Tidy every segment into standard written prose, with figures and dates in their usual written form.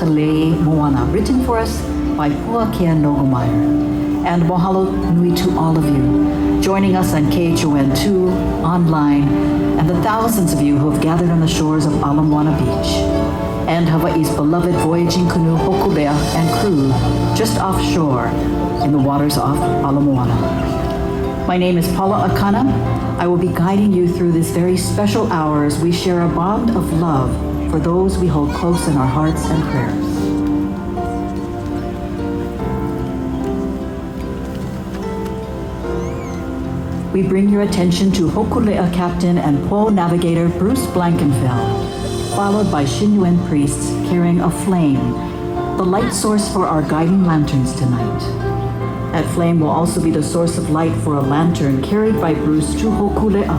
Ala Moana, written for us by Puakea Nogomeyer. And mahalo nui to all of you, joining us on KHON2, online, and the thousands of you who have gathered on the shores of Ala Moana Beach, and Hawaii's beloved voyaging canoe Hokulea and crew just offshore in the waters off Ala Moana. My name is Paula Akana. I will be guiding you through this very special hour as we share a bond of love for those we hold close in our hearts and prayers. We bring your attention to Hokulea Captain and Po Navigator Bruce Blankenfeld, followed by Shinyuan priests carrying a flame, the light source for our guiding lanterns tonight. That flame will also be the source of light for a lantern carried by Bruce to Hokulea.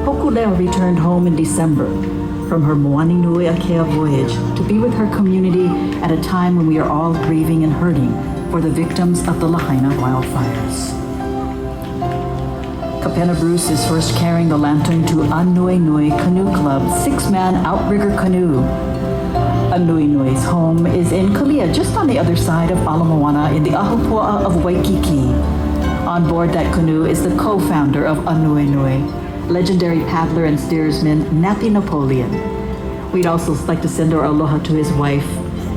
Hokulea returned home in December from her Moani Nui Akea voyage to be with her community at a time when we are all grieving and hurting for the victims of the Lahaina wildfires. Kapena Bruce is first carrying the lantern to Anui Nui Canoe Club 6-man outrigger canoe. Anui Nui's home is in Kalia, just on the other side of Ala Moana in the Ahupua'a of Waikiki. On board that canoe is the co-founder of Anui Nui, legendary paddler and steersman Napi Napoleon. We'd also like to send our aloha to his wife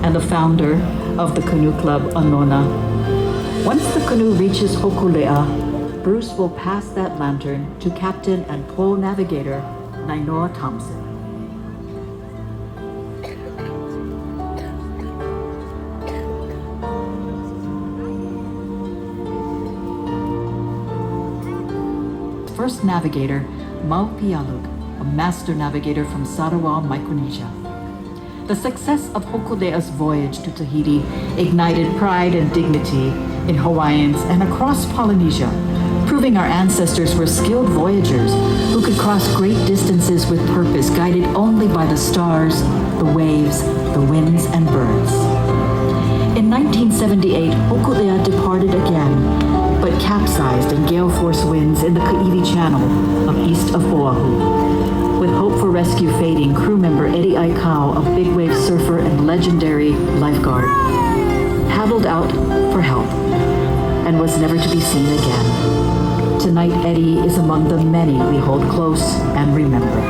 and the founder of the canoe club, Anona. Once the canoe reaches Hokulea, Bruce will pass that lantern to Captain and Po Navigator Nainoa Thompson. First navigator, Mau Pialug, a master navigator from Sarawak, Micronesia. The success of Hokulea's voyage to Tahiti ignited pride and dignity in Hawaiians and across Polynesia, proving our ancestors were skilled voyagers who could cross great distances with purpose, guided only by the stars, the waves, the winds, and birds. In 1978, Hokulea departed again, but capsized in gale force winds in the Kaiwi Channel of east of Oahu. With hope for rescue fading, crew member Eddie Aikau, a big wave surfer and legendary lifeguard, paddled out for help and was never to be seen again. Tonight, Eddie is among the many we hold close and remember.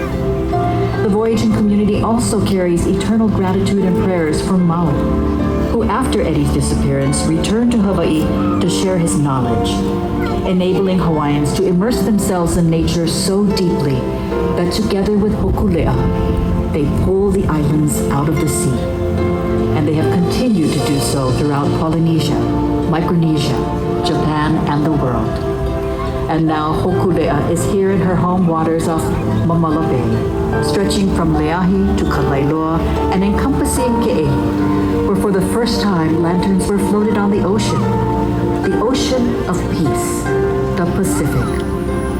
The voyaging community also carries eternal gratitude and prayers for Mau, who after Eddie's disappearance returned to Hawaii to share his knowledge, enabling Hawaiians to immerse themselves in nature so deeply that together with Hokulea, they pull the islands out of the sea. And they have continued to do so throughout Polynesia, Micronesia, Japan, and the world. And now Hokulea is here in her home waters off Mamala Bay, stretching from Leahi to Kalailoa and encompassing Ke'e, where for the first time lanterns were floated on the ocean of peace, the Pacific,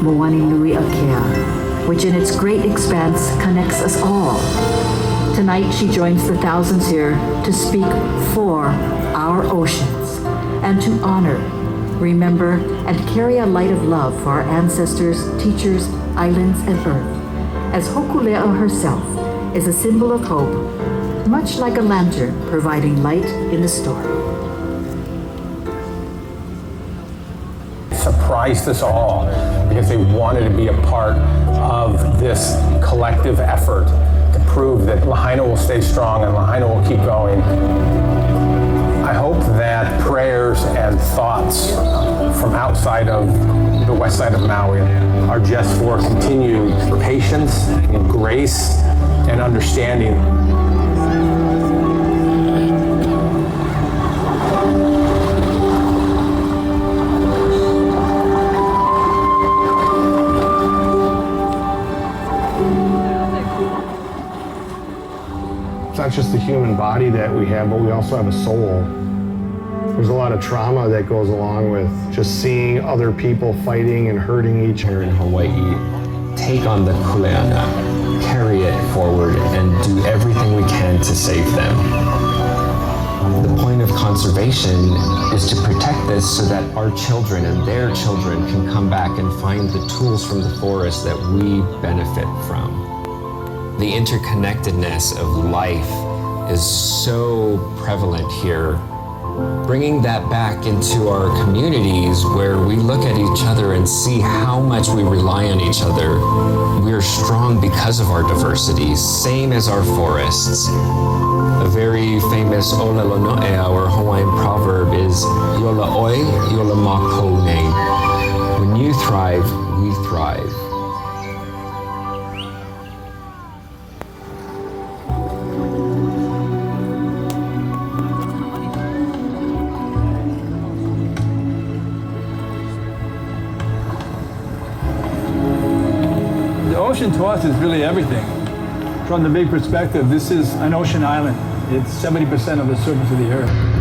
Moani Nui Akea, which in its great expanse connects us all. Tonight she joins the thousands here to speak for our oceans and to honor, remember, and carry a light of love for our ancestors, teachers, islands, and earth, as Hokulea herself is a symbol of hope, much like a lantern providing light in the storm. Surprised us all because they wanted to be a part of this collective effort to prove that Lahaina will stay strong and Lahaina will keep going. I hope that prayers and thoughts from outside of the west side of Maui are just for continued patience and grace and understanding. It's not just the human body that we have, but we also have a soul. There's a lot of trauma that goes along with just seeing other people fighting and hurting each other. Here in Hawaii, take on the kuleana, carry it forward, and do everything we can to save them. The point of conservation is to protect this so that our children and their children can come back and find the tools from the forest that we benefit from. The interconnectedness of life is so prevalent here. Bringing that back into our communities where we look at each other and see how much we rely on each other. We are strong because of our diversity, same as our forests. A very famous Ola Lono'ea, or Hawaiian proverb, is Yola oi, yola makone. When you thrive, we thrive. The ocean to us is really everything. From the big perspective, this is an ocean island. It's 70% of the surface of the earth.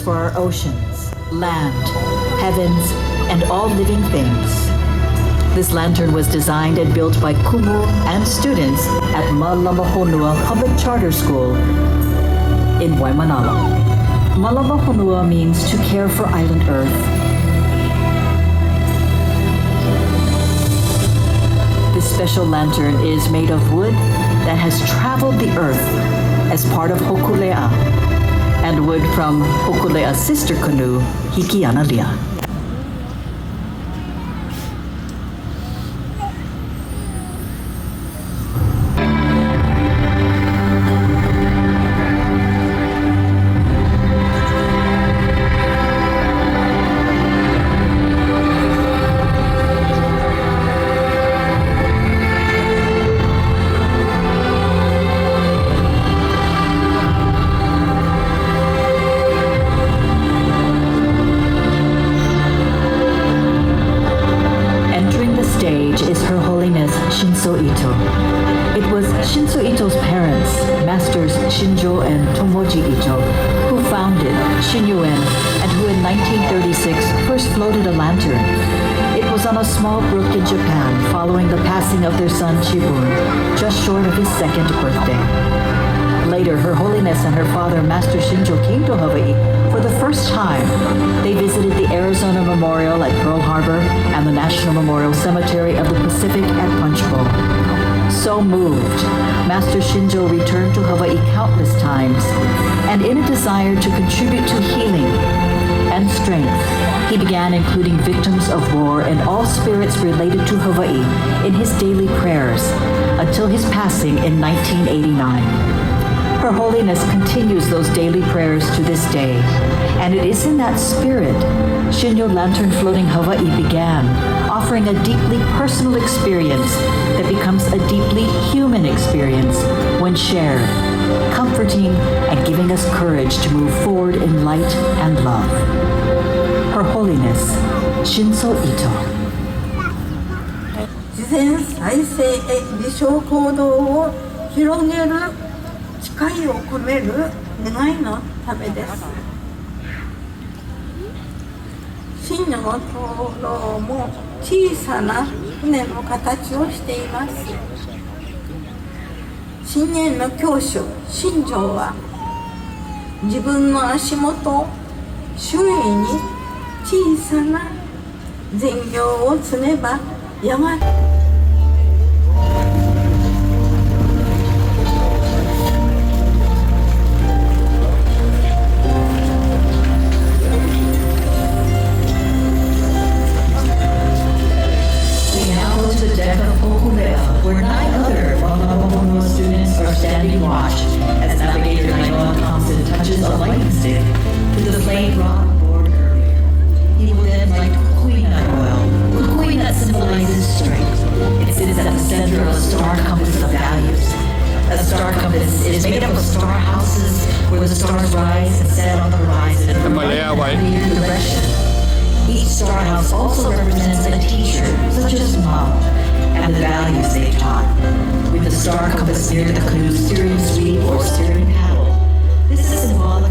For our oceans, land, heavens, and all living things. This lantern was designed and built by kumu and students at Malabahonua Public Charter School in Waimanalo. Malabahonua means to care for island earth. This special lantern is made of wood that has traveled the earth as part of Hokulea, and wood from Hokulea's sister canoe, Hikianalia. It was Shinzo Ito's parents, Masters Shinjo and Tomoji Ito, who founded Shinyuen and who in 1936 first floated a lantern. It was on a small brook in Japan following the passing of their son Shibun, just short of his second birthday. Later, Her Holiness and her father, Master Shinjo, came to Hawaii for the first time. They visited the Arizona Memorial at Pearl Harbor and the National Memorial Cemetery of the Pacific at Punch Bowl. So moved, Master Shinjo returned to Hawaii countless times, and in a desire to contribute to healing and strength, he began including victims of war and all spirits related to Hawaii in his daily prayers until his passing in 1989. Her Holiness continues those daily prayers to this day, and it is in that spirit Shinyo Lantern Floating Hawaii began, offering a deeply personal experience that becomes a deeply human experience when shared, comforting and giving us courage to move forward in light and love. Her Holiness, Shinzo Ito. 全再生へ微小行動を広げる誓いを込める願いのためです。真如の灯籠も小さな船の形をしています。信玄の教主信条は自分の足元周囲に小さな善行を積めばやがてwhere 9 other Ala Moana students are standing watch as navigator Nainoa Thompson touches a lighting stick to the flame rock board earlier. He will then light kukui nut oil, kukui nut symbolizes strength. It sits at the center of a star compass of values. A star compass is made up of star houses where the stars rise and set on the horizon from the direction. Each star house also represents a teacher, such as mom, and the values they taught. With the star compass near the canoe's steering sweep or steering paddle, this is symbolic